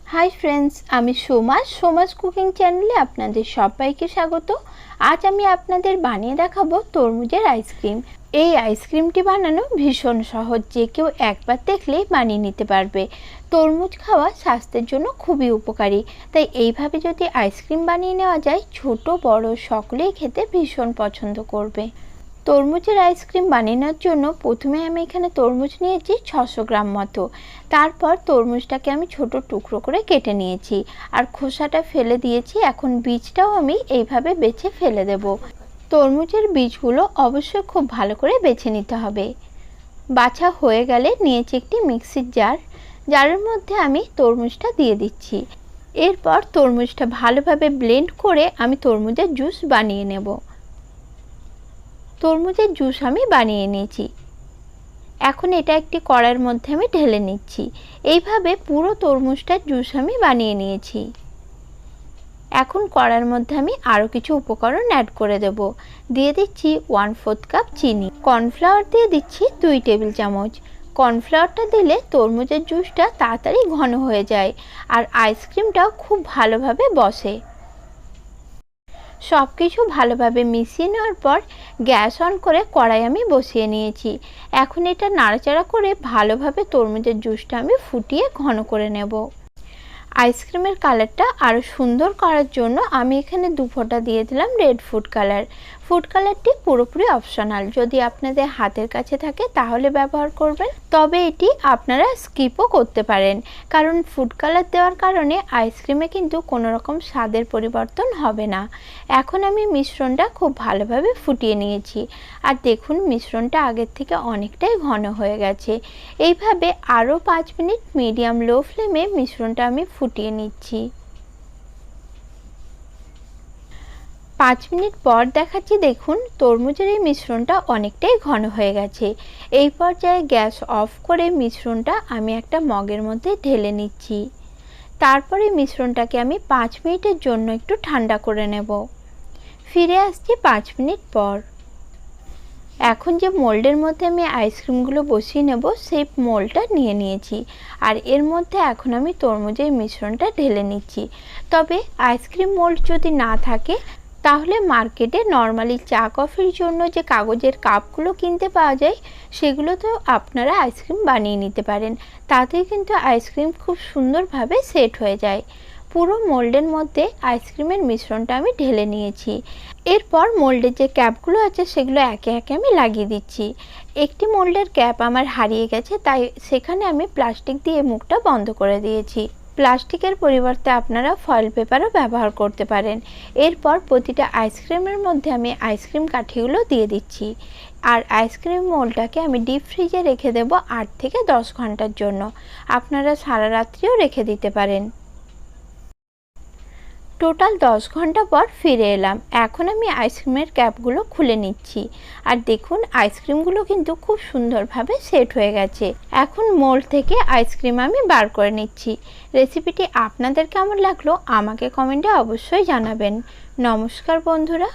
Hi friends, আমি Soma's cooking চ্যানেলে আপনাদের সবাইকে স্বাগত। আজ আমি আপনাদের বানিয়ে দেখাবো তরমুজের আইসক্রিম। এই আইসক্রিমটি বানানো ভীষণ সহজ, যে কেউ একবার দেখলেই বানিয়ে নিতে পারবে। তরমুজ খাওয়া স্বাস্থ্যের জন্য খুবই উপকারী, তাই এইভাবে যদি আইসক্রিম বানিয়ে নেওয়া যায়, ছোট বড় সকলেই খেতে ভীষণ পছন্দ করবে। তরমুজের আইসক্রিম বানানোর জন্য প্রথমে আমি এখানে তরমুজ নিয়েছি 600 গ্রাম মতো। তারপর তরমুজটাকে আমি ছোট টুকরো করে কেটে নিয়েছি আর খোসাটা ফেলে দিয়েছি। এখন বীজটাও আমি এইভাবে বেছে ফেলে দেব। তরমুজের বীজগুলো অবশ্যই খুব ভালো করে বেছে নিতে হবে। বাছা হয়ে গেলে নিয়েছি একটি মিক্সির জারের মধ্যে আমি তরমুজটা দিয়ে দিচ্ছি। এরপর তরমুজটা ভালোভাবে ব্লেন্ড করে আমি তরমুজের জুস বানিয়ে নেব। তরমুজের জুস আমি বানিয়ে নিয়েছি। এখন এটা একটি কড়াইয়ের মধ্যে আমি ঢেলে নিচ্ছি। এইভাবে পুরো তরমুজটার জুস আমি বানিয়ে নিয়েছি। এখন কড়াইয়ের মধ্যে আমি আরও কিছু উপকরণ অ্যাড করে দেব। দিয়ে দিচ্ছি 1/4 কাপ চিনি। কর্নফ্লাওয়ার দিয়ে দিচ্ছি 2 টেবিল চামচ। কর্নফ্লাওয়ারটা দিলে তরমুজের জুসটা তাড়াতাড়ি ঘন হয়ে যায় আর আইসক্রিমটাও খুব ভালোভাবে বসে। সব কিছু ভালোভাবে মিশিয়ে নেওয়ার পর গ্যাস অন করে কড়াই আমি বসিয়ে নিয়েছি। এখন এটা নাড়াচাড়া করে ভালোভাবে তরমুজের জুসটা আমি ফুটিয়ে ঘন করে নেব। আইসক্রিমের কালারটা আরও সুন্দর করার জন্য আমি এখানে 2 ফোঁটা দিয়ে দিলাম রেড ফুড কালার। ফুড কালারটি পুরোপুরি অপশনাল, যদি আপনাদের হাতের কাছে থাকে তাহলে ব্যবহার করবেন, তবে এটি আপনারা স্কিপও করতে পারেন, কারণ ফুড কালার দেওয়ার কারণে আইসক্রিমে কিন্তু কোনো রকম স্বাদের পরিবর্তন হবে না। এখন আমি মিশ্রণটা খুব ভালোভাবে ফুটিয়ে নিয়েছি আর দেখুন মিশ্রণটা আগের থেকে অনেকটাই ঘন হয়ে গেছে। এইভাবে আরও 5 মিনিট মিডিয়াম লো ফ্লেমে মিশ্রণটা আমি ফুটিয়ে নিচ্ছি। 5 মিনিট পর দেখাচ্ছি, দেখুন তরমুজের এই মিশ্রণটা অনেকটাই ঘন হয়ে গেছে। এই পর্যায়ে গ্যাস অফ করে মিশ্রণটা আমি একটা মগের মধ্যে ঢেলে নিচ্ছি। তারপরে মিশ্রণটাকে আমি 5 মিনিটের জন্য একটু ঠান্ডা করে নেব। ফিরে আসছি 5 মিনিট পর। এখন যে মোল্ডের মধ্যে আমি আইসক্রিমগুলো বসিয়ে নেব, সেই মোল্ডটা নিয়ে নিয়েছি আর এর মধ্যে এখন আমি তরমুজের মিশ্রণটা ঢেলে নিচ্ছি। তবে আইসক্রিম মোল্ড যদি না থাকে তাহলে মার্কেটে নর্মালি চা কফির জন্য যে কাগজের কাপগুলো কিনতে পাওয়া যায়, সেগুলোতেও আপনারা আইসক্রিম বানিয়ে নিতে পারেন। তাতেই কিন্তু আইসক্রিম খুব সুন্দরভাবে সেট হয়ে যায়। পুরো মোল্ডের মধ্যে আইসক্রিমের মিশ্রণটা আমি ঢেলে নিয়েছি। এরপর মোল্ডের যে ক্যাপগুলো আছে সেগুলো একে একে আমি লাগিয়ে দিচ্ছি। একটি মোল্ডের ক্যাপ আমার হারিয়ে গেছে, তাই সেখানে আমি প্লাস্টিক দিয়ে মুখটা বন্ধ করে দিয়েছি। প্লাস্টিকের পরিবর্তে আপনারা ফয়েল পেপারও ব্যবহার করতে পারেন। এরপর প্রতিটা আইসক্রিমের মধ্যে আমি আইসক্রিম কাঠিগুলো দিয়ে দিচ্ছি আর আইসক্রিম মোল্ডটাকে আমি ডিপ ফ্রিজে রেখে দেব 8 থেকে 10 ঘন্টার জন্য। আপনারা সারা রাত্রিও রেখে দিতে পারেন। টোটাল 10 ঘন্টা পর ফিরে এলাম। এখন আমি আইসক্রিমের ক্যাপগুলো খুলে নিচ্ছি আর দেখুন আইসক্রিমগুলো কিন্তু খুব সুন্দরভাবে সেট হয়ে গেছে। এখন মোল্ড থেকে আইসক্রিম আমি বার করে নিচ্ছি। রেসিপিটি আপনাদের কেমন লাগলো আমাকে কমেন্টে অবশ্যই জানাবেন। নমস্কার বন্ধুরা।